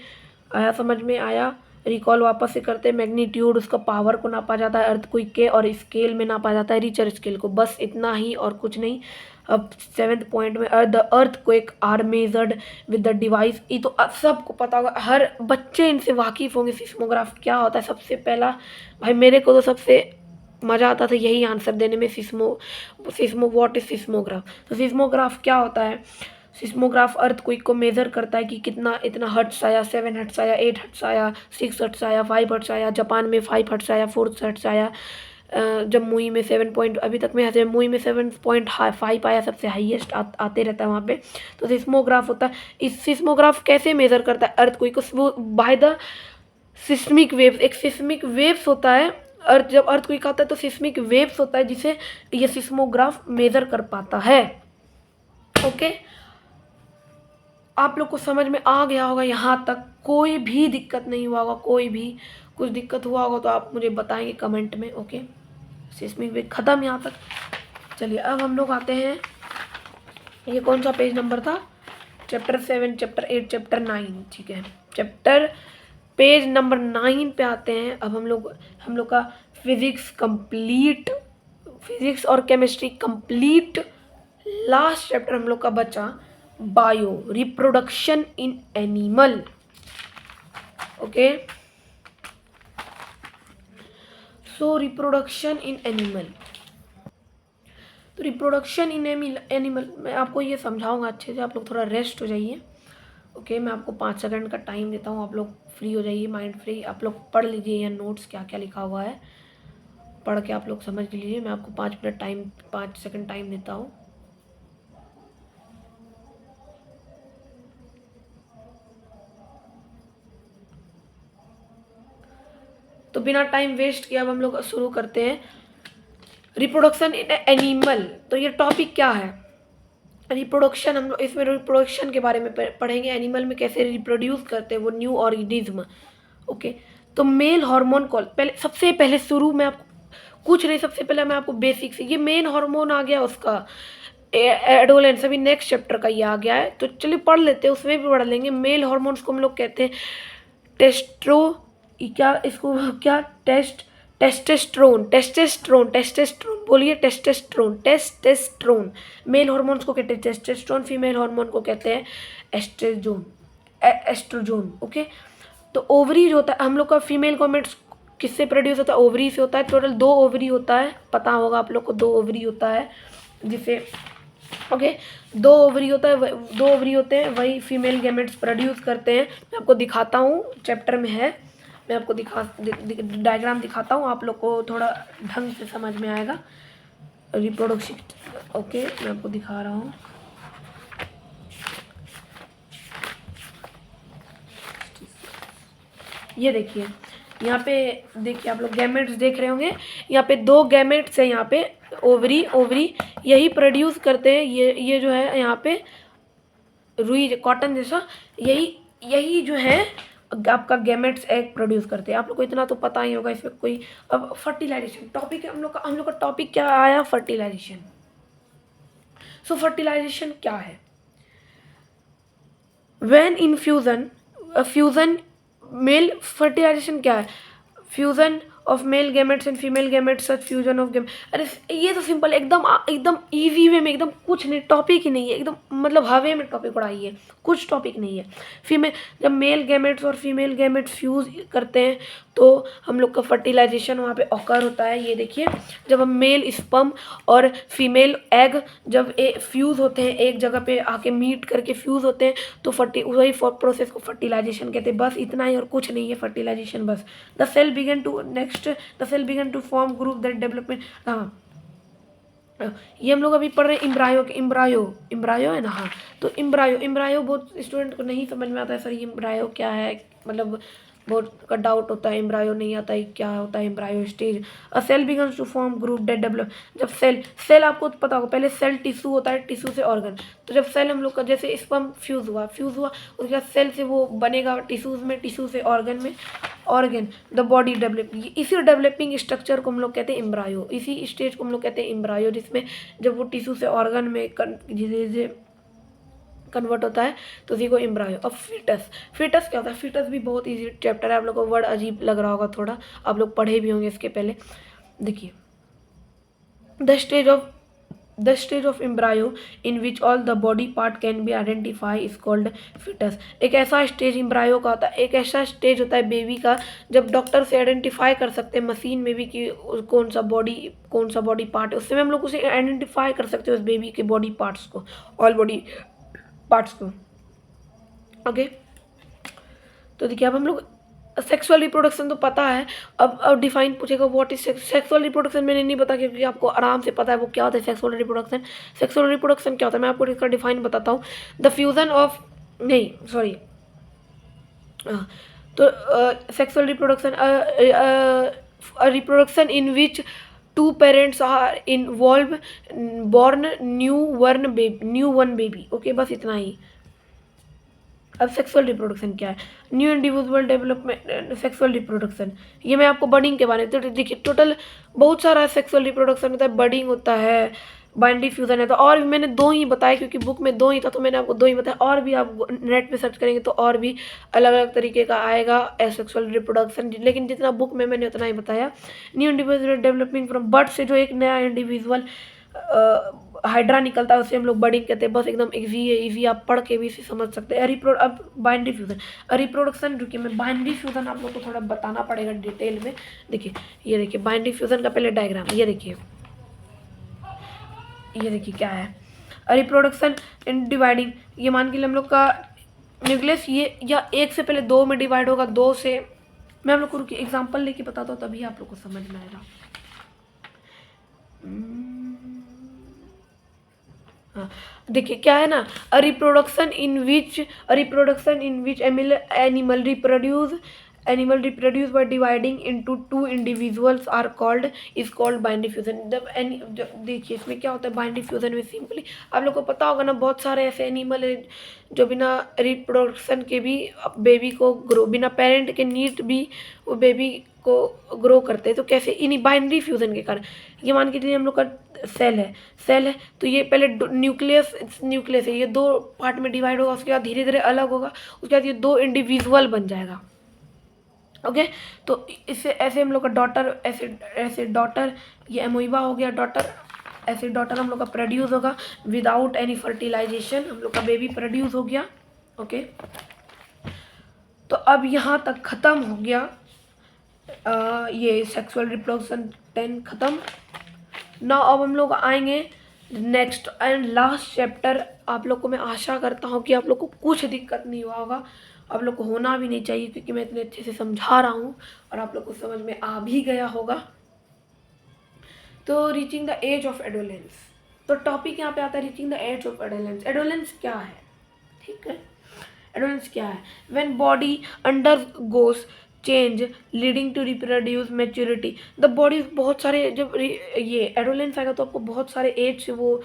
आया समझ में, आया। रिकॉल वापस से करते हैं, मैग्नीट्यूड उसका पावर को नापा जाता है अर्थक्वेक के, और स्केल में नापा जाता है रिचर स्केल को, बस इतना ही और कुछ नहीं। अब 7th पॉइंट में, the earthquake are measured with the device. ये तो सबको पता होगा, हर बच्चे इनसे वाकिफ़ होंगे। सिस्मोग्राफ क्या होता है, सबसे पहला भाई मेरे को तो सबसे मज़ा आता था यही आंसर देने में, सिस्मो व्हाट इज सिस्मोग्राफ। तो सिस्मोग्राफ क्या होता है, सिस्मोग्राफ अर्थक्वेक को मेज़र करता है कि कितना, इतना हर्ट्स आया, 7 हर्ट्स आया, 8 हर्ट्स आया, 6 हर्ट्स आया, 5 हर्ट्स आया, जापान में 5 हर्ट्स आया, 4 हर्ट्स आया, जम्मुई में 7 पॉइंट, अभी तक में जम्मुई में 7.5 आया, सबसे हाईएस्ट आते रहता है वहाँ पे। तो सिस्मोग्राफ होता है। इस सिस्मोग्राफ कैसे मेज़र करता है अर्थक्वेक को, वो बाय द सिस्मिक वेव्स, एक सिस्मिक वेव्स होता है, जब अर्थक्वेक आता है तो सिस्मिक वेव्स होता है जिसे ये सिस्मोग्राफ मेज़र कर पाता है, ओके। आप लोग को समझ में आ गया होगा यहाँ तक, कोई भी दिक्कत नहीं हुआ होगा, कोई भी कुछ दिक्कत हुआ होगा तो आप मुझे बताएंगे कमेंट में, ओके। सिस्मिक वेव खत्म यहाँ तक। चलिए अब हम लोग आते हैं, ये कौन सा पेज नंबर था, चैप्टर 7, चैप्टर 8, चैप्टर 9, ठीक है। चैप्टर पेज नंबर 9 पे आते हैं। अब हम लोग का फिजिक्स कंप्लीट, फिजिक्स और केमिस्ट्री कंप्लीट। लास्ट चैप्टर हम लोग का बचा bio, reproduction in animal, okay. So reproduction in animal, तो रिप्रोडक्शन इन एनिमल मैं आपको ये समझाऊंगा अच्छे से, आप लोग थोड़ा रेस्ट हो जाइए, ओके। मैं आपको 5 सेकंड का टाइम देता हूँ, आप लोग फ्री हो जाइए, माइंड फ्री। आप लोग पढ़ लीजिए या नोट्स क्या क्या लिखा हुआ है, पढ़ के आप लोग समझ लीजिए। मैं आपको 5 सेकंड टाइम देता हूँ। तो बिना टाइम वेस्ट किए अब हम लोग शुरू करते हैं। रिप्रोडक्शन इन एनिमल, तो ये टॉपिक क्या है? रिप्रोडक्शन, हम लोग इसमें रिप्रोडक्शन के बारे में पढ़ेंगे, एनिमल में कैसे रिप्रोड्यूस करते हैं वो न्यू ऑर्गेनिज्म। ओके, तो मेल हार्मोन कॉल, पहले सबसे पहले शुरू में आपको कुछ नहीं, सबसे पहले मैं आपको बेसिक से, ये मेन हार्मोन आ गया उसका एडोलेंस, अभी नेक्स्ट चैप्टर का ये आ गया है, तो चलिए पढ़ लेते हैं, उसमें भी पढ़ लेंगे। मेल हार्मोन्स को हम लोग कहते हैं टेस्ट्रो, क्या इसको क्या टेस्टेस्ट्रोन, टेस्टेस्ट्रोन, टेस्टेस्ट्रोन बोलिए, टेस्टेस्ट्रोन, टेस्टेस्ट्रोन। मेल हार्मोन्स को कहते हैं टेस्टेस्ट्रोन, फीमेल हार्मोन को कहते हैं एस्ट्रोजोन, एस्ट्रोजोन। ओके, तो ओवरीज होता है हम लोग का, फीमेल गॉमेट्स किससे प्रोड्यूस होता है? ओवरी से होता है। टोटल 2 ओवरी होता है, पता होगा आप लोग को, 2 ओवरी होता है जिसे, ओके, 2 ओवरी होता है, 2 ओवरी होते हैं, वही फीमेल गैमेट्स प्रोड्यूस करते हैं। मैं आपको दिखाता हूँ, चैप्टर में है, मैं आपको डायग्राम दिखाता हूँ, आप लोग को थोड़ा ढंग से समझ में आएगा रिप्रोडक्शन। ओके, मैं आपको दिखा रहा हूँ। ये देखिए, यहाँ पे देखिए आप लोग गैमेट्स देख रहे होंगे, यहाँ पे 2 गैमेट्स है, यहाँ पे ओवरी, ओवरी यही प्रोड्यूस करते हैं, ये जो है यहाँ पे रुई कॉटन जैसा, यही जो है आपका गैमेट्स एग प्रोड्यूस करते हैं। आप लोग को इतना तो पता ही होगा, इसमें कोई, अब फर्टिलाइजेशन टॉपिक है हम लोग का टॉपिक क्या आया? फर्टिलाइजेशन। सो फर्टिलाइजेशन क्या है? When in fusion, fusion male, fertilization क्या है? Fusion of male gametes and female gametes, such fusion of gam, अरे ये तो सिंपल, एकदम इजी वे में, एकदम कुछ नहीं, टॉपिक ही नहीं है, एकदम मतलब हवे में टॉपिक पढ़ाई है, कुछ टॉपिक नहीं है। फीमेल, जब मेल गैमेट्स और फीमेल गैमेट्स फ्यूज करते हैं तो हम लोग का फर्टिलाइजेशन वहाँ पे ऑकर होता है। ये देखिए, जब हम मेल स्पर्म और फीमेल एग जब फ्यूज़ होते हैं, एक जगह पे आके मीट करके फ्यूज़ होते हैं, तो वही प्रोसेस को फर्टिलाइजेशन कहते हैं। बस इतना ही और कुछ नहीं है फर्टिलाइजेशन, बस। The cell began to form group that development. हाँ, ये हम लोग अभी पढ़ रहे हैं इम्ब्रायो है ना। हाँ, तो इम्ब्रायो बहुत स्टूडेंट को नहीं समझ में आता है, सर इम्ब्रायो क्या है, मतलब बहुत का डाउट होता है, एम्ब्रायो नहीं आता है, क्या होता है embryo stage. A cell begins to form group that develop, जब सेल आपको पता होगा, पहले सेल टिश्यू होता है, टिश्यू से ऑर्गन, तो जब सेल हम लोग का जैसे स्पर्म फ्यूज़ हुआ, उसके बाद सेल से वो बनेगा टिश्यूज़ में, टिश्यू से ऑर्गन में, ऑर्गन द बॉडी डेवलप, इसी डेवलपिंग स्ट्रक्चर को हम लोग कहते हैं एम्ब्रायो, इसी स्टेज को हम लोग कहते हैं एम्ब्रायो, जिसमें जब वो टिश्यू से ऑर्गन में धीरे कन्वर्ट होता है, तो उसी को एम्ब्रायो। अब फीटस क्या होता है? फीटस भी बहुत इजी चैप्टर है, आप लोग को वर्ड अजीब लग रहा होगा थोड़ा, आप लोग पढ़े भी होंगे इसके पहले। देखिए, the stage of embryo in which all the body part can be identify is called foetus. एक ऐसा स्टेज एम्ब्रायो का होता है, एक ऐसा स्टेज होता है बेबी का, जब डॉक्टर से आइडेंटिफाई कर सकते हैं मशीन में भी कि कौन सा बॉडी पार्ट है, उससे हम लोग उसे आइडेंटिफाई कर सकते हैं, उस बेबी के बॉडी पार्ट्स को, ऑल बॉडी पार्ट्स को। ओके, तो देखिए, अब हम लोग सेक्सुअल रिप्रोडक्शन तो पता है, अब डिफाइन पूछेगा व्हाट इज सेक्सुअल रिप्रोडक्शन, मैंने नहीं बता क्योंकि आपको आराम से पता है वो क्या होता है सेक्सुअल रिप्रोडक्शन क्या होता है। मैं आपको इसका डिफाइन बताता हूँ। द फ्यूजन ऑफ, नहीं सॉरी, तो sexual reproduction in which 2 parents are involve, born new one baby. Okay, बस इतना ही। अब सेक्सुअल रिप्रोडक्शन क्या है? New individual development, sexual reproduction, ये मैं आपको बर्डिंग के बारे में, तो देखिए टोटल बहुत सारा सेक्सुअल रिप्रोडक्शन होता है, बर्डिंग होता है, बाइंडी फ्यूजन है, तो और भी मैंने 2 ही बताए क्योंकि बुक में 2 ही था, तो मैंने आपको 2 ही बताया, और भी आप नेट पे सर्च करेंगे तो और भी अलग अलग तरीके का आएगा एसेक्सुअल रिप्रोडक्शन, लेकिन जितना बुक में मैंने उतना ही बताया। New individual developing from birth से जो एक नया इंडिविजुअल हाइड्रा निकलता है उसे हम लोग बर्डिंग कहते हैं। बस एकदम इजी है, इजी, आप पढ़ के भी इसे समझ सकते हैं। अब बाइंडी फ्यूजन, रिप्रोडक्शन, रुकिए मैं बाइंडी फ्यूजन आप लोग को थोड़ा बताना पड़ेगा डिटेल में। देखिए, ये देखिए बाइंडी फ्यूजन का पहले डायग्राम, ये देखिए क्या है रिप्रोडक्शन इन डिवाइडिंग। ये मान के लिए हम लोग का न्यूक्लियस ये या 1 से पहले 2 में डिवाइड होगा, 2 से, मैं आप लोग को रुकिए एग्जाम्पल लेके बताता हूँ तभी आप लोग को समझ में आएगा। हाँ, देखिए क्या है ना, reproduction in which animal reproduce animal reproduce by dividing into two individuals are called is called binary fusion. जब देखिए इसमें क्या होता है बाइनरी फ्यूजन में, सिंपली आप लोग को पता होगा ना, बहुत सारे ऐसे एनिमल है जो बिना रिप्रोडक्शन के भी बेबी को ग्रो, बिना पेरेंट के नीड भी वो बेबी को ग्रो करते हैं। तो कैसे, इन्हीं बाइनरी फ्यूजन के कारण। ये मान के चलिए हम लोग का सेल है तो ये पहले न्यूक्लियस है, ये दो पार्ट में डिवाइड होगा, उसके बाद धीरे धीरे अलग होगा, उसके बाद ये दो इंडिविजुअल बन जाएगा। ओके, तो इससे ऐसे हम लोग का डॉटर, ऐसे डॉटर, ये एमोइबा हो गया डॉटर, ऐसे डॉटर हम लोग का प्रोड्यूस होगा विदाउट एनी फर्टिलाइजेशन, हम लोग का बेबी प्रोड्यूस हो गया। ओके, तो अब यहाँ तक ख़त्म हो गया ये सेक्सुअल रिप्रोडक्शन 10 ख़त्म। ना अब हम लोग आएंगे नेक्स्ट एंड लास्ट चैप्टर। आप लोग को मैं आशा करता हूँ कि आप लोग को कुछ दिक्कत नहीं हुआ होगा, आप लोग को होना भी नहीं चाहिए, क्योंकि मैं इतने अच्छे से समझा रहा हूँ और आप लोग को समझ में आ भी गया होगा। तो reaching the age of adolescence, तो टॉपिक यहाँ पे आता है reaching the age of adolescence. Adolescence क्या है, ठीक है, एडोलेंस क्या है? When body undergoes change leading to reproduce maturity, the body, बहुत सारे जब ये एडोलेंस आएगा तो आपको बहुत सारे एज से वो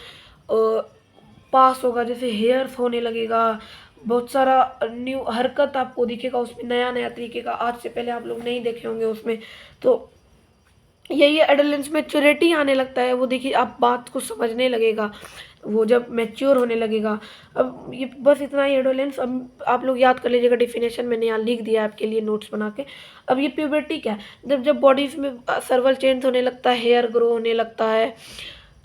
पास होगा, जैसे हेयर्स होने लगेगा, बहुत सारा न्यू हरकत आपको दिखेगा उसमें, नया नया तरीके का, आज से पहले आप लोग नहीं देखे होंगे उसमें। तो यही एडोलेंस मैच्योरिटी आने लगता है, वो देखिए आप बात को समझने लगेगा वो जब मैच्योर होने लगेगा। अब ये बस इतना ही एडोलेंस, अब आप लोग याद कर लीजिएगा, डिफिनेशन मैंने यहाँ लिख दिया आपके लिए नोट्स बना के। अब ये प्यूबर्टी क्या है? जब बॉडीज में सर्वल चेंज होने लगता है, हेयर ग्रो होने लगता है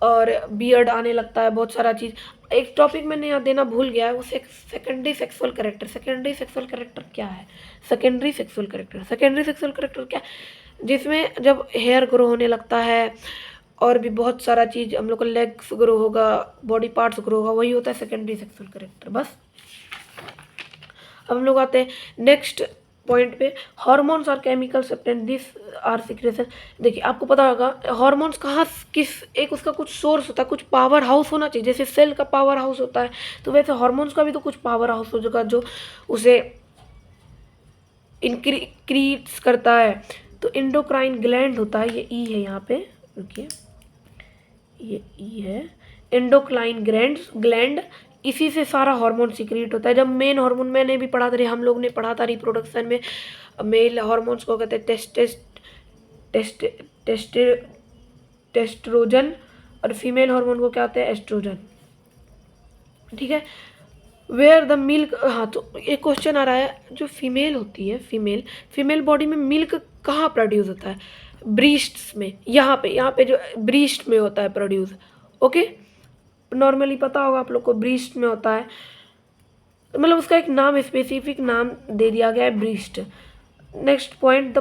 और बियर्ड आने लगता है, बहुत सारा चीज़। एक टॉपिक मैंने यहाँ देना भूल गया है, वो secondary sexual character. Secondary sexual character क्या है? सेकेंडरी सेक्सुअल कैरेक्टर क्या है? जिसमें जब हेयर ग्रो होने लगता है और भी बहुत सारा चीज़, हम लोग का लेग्स ग्रो होगा, बॉडी पार्ट्स ग्रो होगा, वही होता है सेकेंडरी सेक्सुअल कैरेक्टर। बस अब हम लोग आते हैं नेक्स्ट पॉइंट पे, हार्मोन्स और chemical substance this are secretion. देखिए आपको पता होगा हार्मोन्स कहाँ, किस एक उसका कुछ सोर्स होता है, कुछ पावर हाउस होना चाहिए। जैसे सेल का पावर हाउस होता है, तो वैसे हार्मोन्स का भी तो कुछ पावर हाउस होगा जो उसे इंक्रीज करता है। तो इंडोक्राइन ग्लैंड होता है, ये ई है यहाँ पे, रुकिए, ये ई है इंडोक्राइन ग्लैंड, इसी से सारा हार्मोन सिक्रीट होता है। जब मेन हार्मोन, मैंने भी पढ़ा था, हम लोग ने पढ़ा था रिप्रोडक्शन में, मेल हार्मोन्स को कहते हैं टेस्टोस्टेरोन और फीमेल हार्मोन को क्या होता है? एस्ट्रोजन, ठीक है। वेयर द मिल्क, हाँ तो एक क्वेश्चन आ रहा है, जो फीमेल होती है, फीमेल बॉडी में मिल्क कहाँ प्रोड्यूस होता है? ब्रीस्ट्स में, यहाँ पे जो ब्रीस्ट में होता है प्रोड्यूस। ओके, नॉर्मली पता होगा आप लोग को ब्रीस्ट में होता है, मतलब उसका एक नाम, स्पेसिफिक नाम दे दिया गया है, ब्रीस्ट। नेक्स्ट पॉइंट,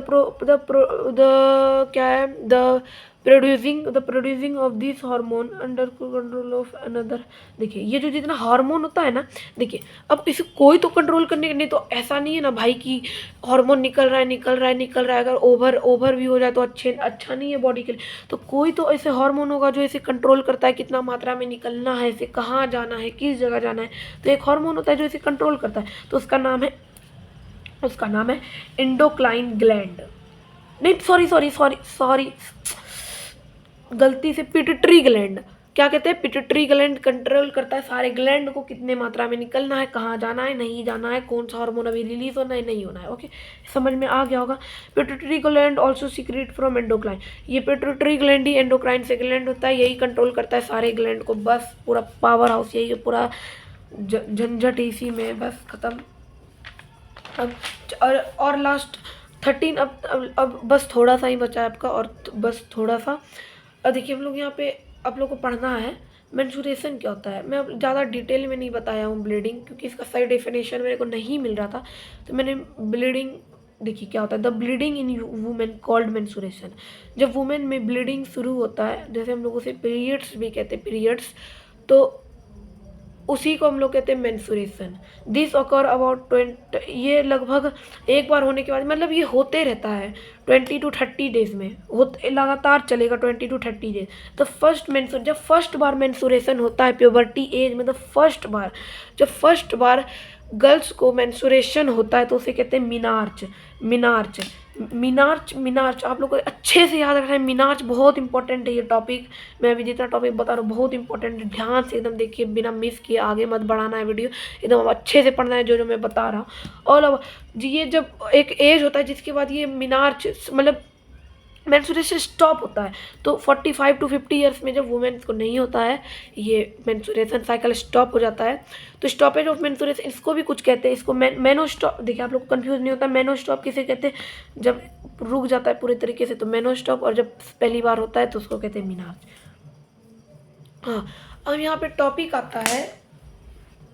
क्या है? The producing of this hormone under control of another. देखिए ये जो जितना हार्मोन होता है ना, देखिए अब इसे कोई तो कंट्रोल करने के, नहीं तो ऐसा नहीं है ना भाई कि हार्मोन निकल रहा है, अगर ओवर भी हो जाए तो अच्छा नहीं है बॉडी के लिए। तो कोई तो ऐसे हार्मोन होगा जो इसे कंट्रोल करता है, कितना मात्रा में निकलना है, इसे कहाँ जाना है, किस जगह जाना है। तो एक हार्मोन होता है जो इसे कंट्रोल करता है, तो उसका नाम है इंडोक्राइन ग्लैंड। नहीं, सॉरी, गलती से पिट्यूटरी ग्लैंड। क्या कहते हैं? पिट्यूटरी ग्लैंड कंट्रोल करता है सारे ग्लैंड को, कितने मात्रा में निकलना है, कहाँ जाना है, नहीं जाना है, कौन सा हार्मोन अभी रिलीज होना है, नहीं होना है। ओके, समझ में आ गया होगा। Pituitary gland also secret from endocrine. ये पिट्यूटरी ग्लैंड ही एंडोक्राइन से ग्लैंड होता है, यही कंट्रोल करता है सारे ग्लैंड को। बस पूरा पावर हाउस यही है, पूरा झंझट इसी में, बस खत्म। अब और लास्ट 13, अब बस थोड़ा सा ही बचा है आपका, और बस थोड़ा सा। अब देखिए हम लोग यहाँ पे आप लोग को पढ़ना है मेंस्ट्रुएशन क्या होता है। मैं अब ज़्यादा डिटेल में नहीं बताया हूँ ब्लीडिंग, क्योंकि इसका सही डेफिनेशन मेरे को नहीं मिल रहा था, तो मैंने ब्लीडिंग, देखिए क्या होता है, the bleeding in women called menstruation. जब वुमेन में ब्लीडिंग शुरू होता है, जैसे हम लोग उसे पीरियड्स भी कहते हैं, पीरियड्स, तो उसी को हम लोग कहते हैं मेंस्ट्रुएशन। दिस ऑकर अबाउट 20, ये लगभग एक बार होने के बाद, मतलब ये होते रहता है 20 to 30 डेज में, लगातार चलेगा 20 to 30 डेज। जब फर्स्ट बार मेंस्ट्रुएशन होता है प्यूबर्टी एज में, जब फर्स्ट बार गर्ल्स को मेंस्ट्रुएशन होता है, तो उसे कहते हैं मीनार्च। मिनार्च। मिनार्च आप लोग को अच्छे से याद रखना है। मिनार्च बहुत इंपॉर्टेंट है ये टॉपिक। मैं अभी जितना टॉपिक बता रहा हूँ बहुत इंपॉर्टेंट है, ध्यान से एकदम देखिए, बिना मिस किए आगे मत बढ़ाना है वीडियो, एकदम अच्छे से पढ़ना है जो मैं बता रहा हूँ। और अब जी ये जब एक एज होता है जिसके बाद ये मिनार्च मतलब मेंस्ट्रुएशन स्टॉप होता है, तो 45 टू 50 ईयर्स में जब वुमेन्स को नहीं होता है ये मेंस्ट्रुएशन साइकिल स्टॉप हो जाता है, तो स्टॉपेज ऑफ मेंस्ट्रुएशन इसको भी कुछ कहते हैं। इसको मेनो स्टॉप, देखिए आप लोग को कंफ्यूज नहीं होता, मेनो स्टॉप किसे कहते हैं, जब रुक जाता है पूरे तरीके से तो मेनो स्टॉप, और जब पहली बार होता है तो उसको कहते हैं मिनार्च। हाँ, अब यहाँ पे टॉपिक आता है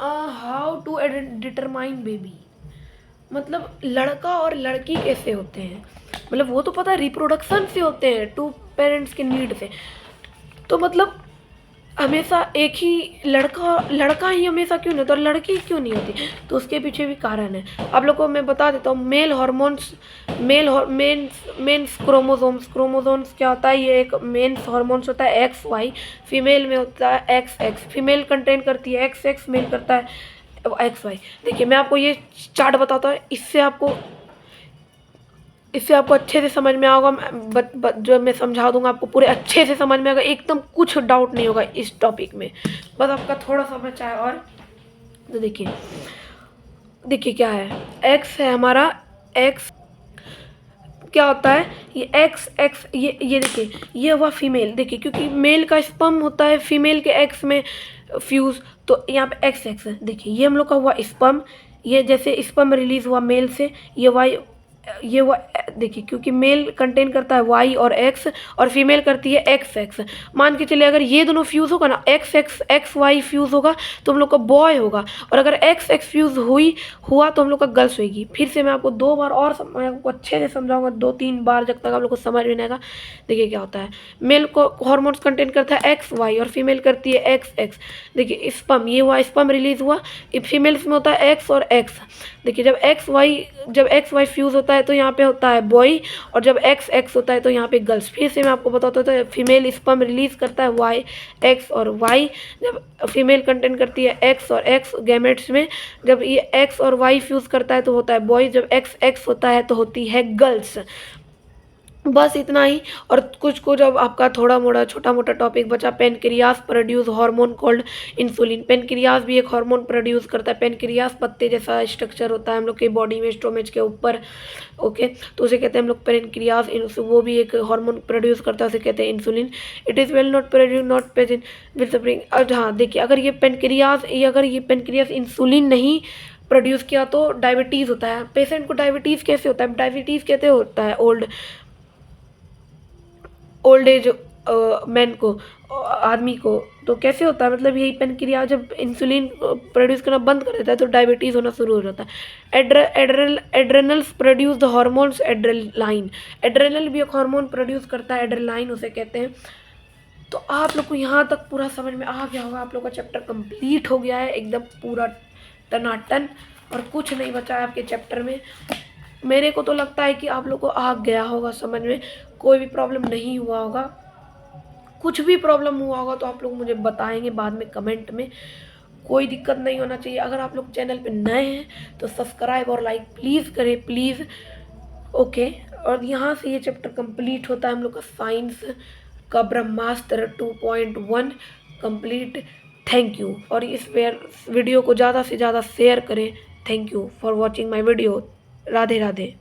हाउ टू डिटरमाइन बेबी, मतलब लड़का और लड़की कैसे होते हैं, मतलब वो तो पता है रिप्रोडक्शन से होते हैं, टू पेरेंट्स के नीड से, तो मतलब हमेशा एक ही लड़का ही हमेशा क्यों नहीं होता और लड़की क्यों नहीं होती, तो उसके पीछे भी कारण है। आप लोग को मैं बता देता हूँ, मेल हार्मोन्स, मेन्स क्रोमोसोम्स क्या होता है, ये एक मेन्स हार्मोन्स होता है XY, फीमेल में होता है XX, फीमेल कंटेन करती है XX, मेल करता है XY। देखिए मैं आपको ये चार्ट बताता हूँ, इससे आपको अच्छे से समझ में आएगा, जो मैं समझा दूंगा आपको पूरे अच्छे से समझ में आएगा, एकदम कुछ डाउट नहीं होगा इस टॉपिक में, बस आपका थोड़ा सा बचा है। और तो देखिए क्या है, एक्स है हमारा, एक्स क्या होता है, ये एक्स ये देखिए, ये हुआ फीमेल, देखिए क्योंकि मेल का स्पर्म होता है फीमेल के एक्स में फ्यूज, तो यहाँ पे एक्स है, देखिए ये हम लोग का हुआ स्पर्म, ये जैसे स्पर्म रिलीज हुआ मेल से, ये वाई, ये हुआ, देखिए क्योंकि मेल कंटेन करता है वाई और एक्स और फीमेल करती है एक्स। मान के चलिए अगर ये दोनों फ्यूज़ होगा ना, एक्स वाई फ्यूज़ होगा तो हम लोग का बॉय होगा, और अगर एक्स फ्यूज़ हुआ तो हम लोग का गर्ल्स होगी। फिर से मैं आपको 2 बार और मैं आपको अच्छे से समझाऊंगा, 2-3 बार जब तक आप लोग को समझ में नहीं आएगा। देखिए क्या होता है, मेल को हॉर्मोन्स कंटेन करता है एक्स वाई और फीमेल करती है एक्स। देखिए स्पर्म, ये हुआ स्पर्म रिलीज हुआ, फीमेल्स में होता है एक्स और एक्स। देखिए जब एक्स वाई फ्यूज़ होता है तो यहाँ पे होता है बॉय, और जब एक्स होता है तो यहाँ पे गर्ल्स। फिर से मैं आपको बताता हूँ, तो फीमेल स्पर्म रिलीज करता है वाई, एक्स और वाई, जब फीमेल कंटेन करती है एक्स और एक्स गैमेट्स में, जब ये एक्स और वाई फ्यूज़ करता है तो होता है बॉय, जब एक्स होता है तो होती है गर्ल्स। बस इतना ही। और कुछ जब आपका थोड़ा मोड़ा छोटा मोटा टॉपिक बचा, pancreas produce hormone called insulin. Pancreas भी एक हार्मोन प्रोड्यूस करता है, पेनक्रियास पत्ते जैसा स्ट्रक्चर होता है हम लोग के बॉडी में, स्टोमेज के ऊपर, ओके, तो उसे कहते हैं हम लोग पेनक्रियास, वो भी एक हार्मोन प्रोड्यूस करता है, उसे कहते हैं insulin. It is well not produce not present with suffering. और हाँ देखिए, अगर ये पेनक्रियास इंसुलिन नहीं प्रोड्यूस किया तो डायबिटीज़ होता है पेशेंट को। डायबिटीज़ कैसे होता है, डायबिटीज़ कैसे होता है ओल्ड एज मैन को, आदमी को, तो कैसे होता है, मतलब यही पेनक्रिया जब इंसुलिन प्रोड्यूस करना बंद कर देता है तो डायबिटीज़ होना शुरू हो जाता है। Adrenals produce the hormones adrenaline. Adrenal भी एक हार्मोन प्रोड्यूस करता है, एड्रेनालाइन उसे कहते हैं। तो आप लोग को यहाँ तक पूरा समझ में आ गया होगा, आप लोग का चैप्टर कंप्लीट हो गया है एकदम पूरा टनाटन, और कुछ नहीं बचा है आपके चैप्टर में। मेरे को तो लगता है कि आप लोग को आ गया होगा समझ में, कोई भी प्रॉब्लम नहीं हुआ होगा। कुछ भी प्रॉब्लम हुआ होगा तो आप लोग मुझे बताएंगे बाद में कमेंट में, कोई दिक्कत नहीं होना चाहिए। अगर आप लोग चैनल पे नए हैं तो सब्सक्राइब और लाइक प्लीज़ करें, प्लीज़, ओके। और यहाँ से ये चैप्टर कंप्लीट होता है हम लोग का साइंस का ब्रह्मास्त्र 2.1 कंप्लीट। थैंक यू, और इस वीडियो को ज़्यादा से ज़्यादा शेयर करें। Thank you for watching my video. Radhe Radhe.